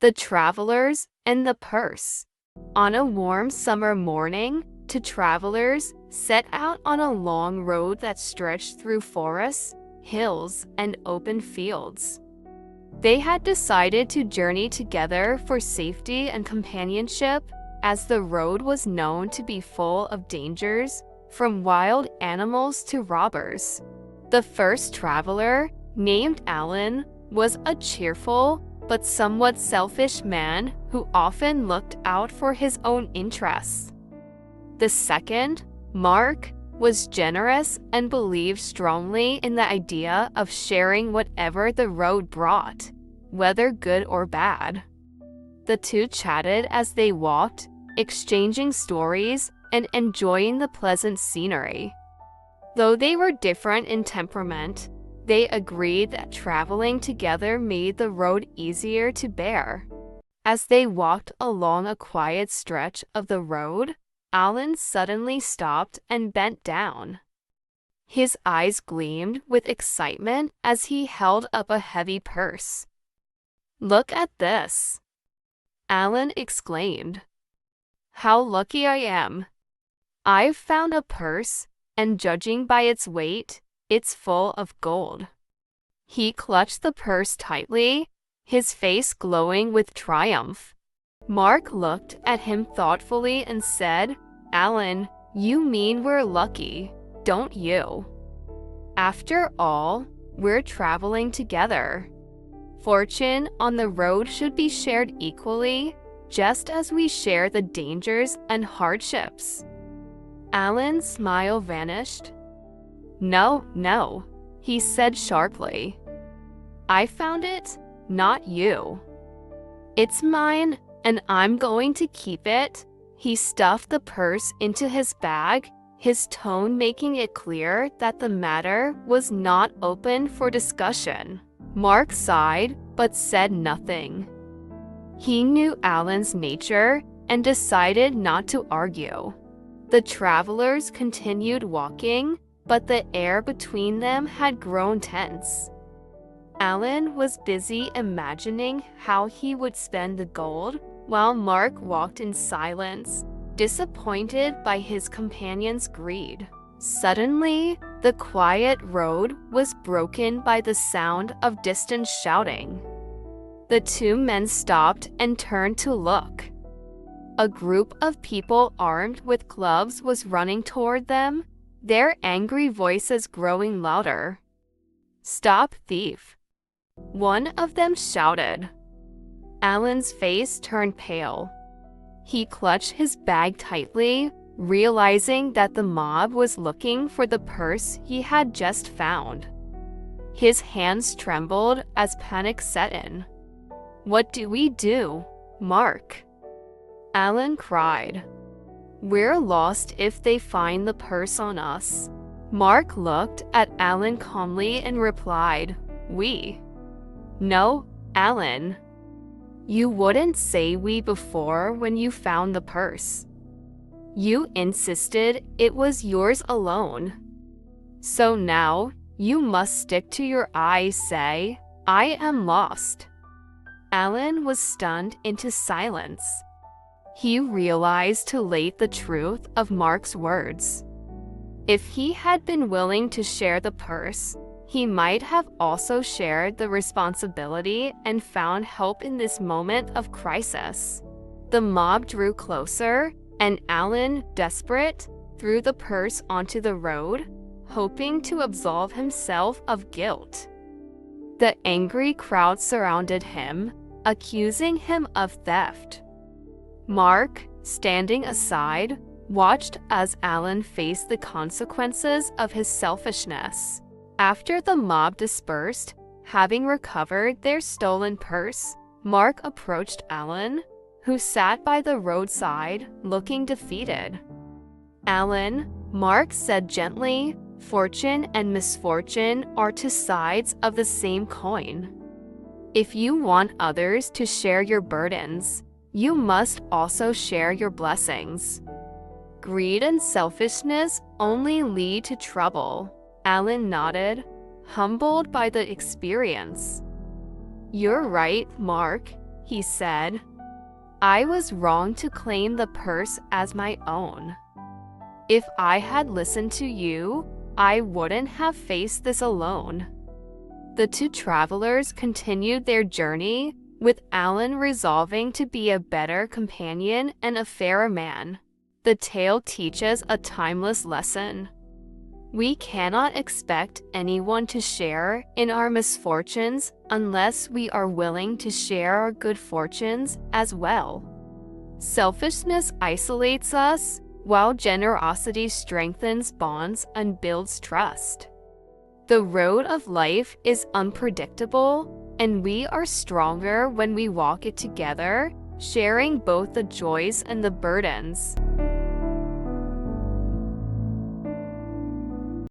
The travelers and the purse. On a warm summer morning, two travelers set out on a long road that stretched through forests, hills, and open fields. They had decided to journey together for safety and companionship, as the road was known to be full of dangers, from wild animals to robbers. The first traveler, named Alan, was a cheerful but somewhat selfish man who often looked out for his own interests. The second, Mark, was generous and believed strongly in the idea of sharing whatever the road brought, whether good or bad. The two chatted as they walked, exchanging stories and enjoying the pleasant scenery. Though they were different in temperament, they agreed that traveling together made the road easier to bear. As they walked along a quiet stretch of the road, Alan suddenly stopped and bent down. His eyes gleamed with excitement as he held up a heavy purse. "Look at this!" Alan exclaimed. "How lucky I am! I've found a purse, and judging by its weight, it's full of gold." He clutched the purse tightly, his face glowing with triumph. Mark looked at him thoughtfully and said, "Alan, you mean we're lucky, don't you? After all, we're traveling together. Fortune on the road should be shared equally, just as we share the dangers and hardships." Alan's smile vanished. No, he said sharply. "I found it, not you. It's mine, and I'm going to keep it." He stuffed the purse into his bag, his tone making it clear that the matter was not open for discussion. Mark sighed, but said nothing. He knew Alan's nature and decided not to argue. The travelers continued walking, but the air between them had grown tense. Alan was busy imagining how he would spend the gold, while Mark walked in silence, disappointed by his companion's greed. Suddenly, the quiet road was broken by the sound of distant shouting. The two men stopped and turned to look. A group of people armed with clubs was running toward them, their angry voices growing louder. "Stop, thief!" one of them shouted. Alan's face turned pale. He clutched his bag tightly, realizing that the mob was looking for the purse he had just found. His hands trembled as panic set in. "What do we do, Mark?" Alan cried. "We're lost if they find the purse on us." Mark looked at Alan calmly and replied, "We." "No, Alan. You wouldn't say we before when you found the purse. You insisted it was yours alone. So now, you must stick to your eyes, say, 'I am lost.'" Alan was stunned into silence. He realized too late the truth of Mark's words. If he had been willing to share the purse, he might have also shared the responsibility and found help in this moment of crisis. The mob drew closer, and Alan, desperate, threw the purse onto the road, hoping to absolve himself of guilt. The angry crowd surrounded him, accusing him of theft. Mark, standing aside, watched as Alan faced the consequences of his selfishness. After the mob dispersed, having recovered their stolen purse, Mark approached Alan, who sat by the roadside, looking defeated. "Alan," Mark said gently, "fortune and misfortune are two sides of the same coin. If you want others to share your burdens, you must also share your blessings. Greed and selfishness only lead to trouble." Alan nodded, humbled by the experience. "You're right, Mark," he said. I was wrong to claim the purse as my own. If I had listened to you, I wouldn't have faced this alone. The two travelers continued their journey, with Alan resolving to be a better companion and a fairer man. The tale teaches a timeless lesson. We cannot expect anyone to share in our misfortunes unless we are willing to share our good fortunes as well. Selfishness isolates us, while generosity strengthens bonds and builds trust. The road of life is unpredictable, and we are stronger when we walk it together, sharing both the joys and the burdens.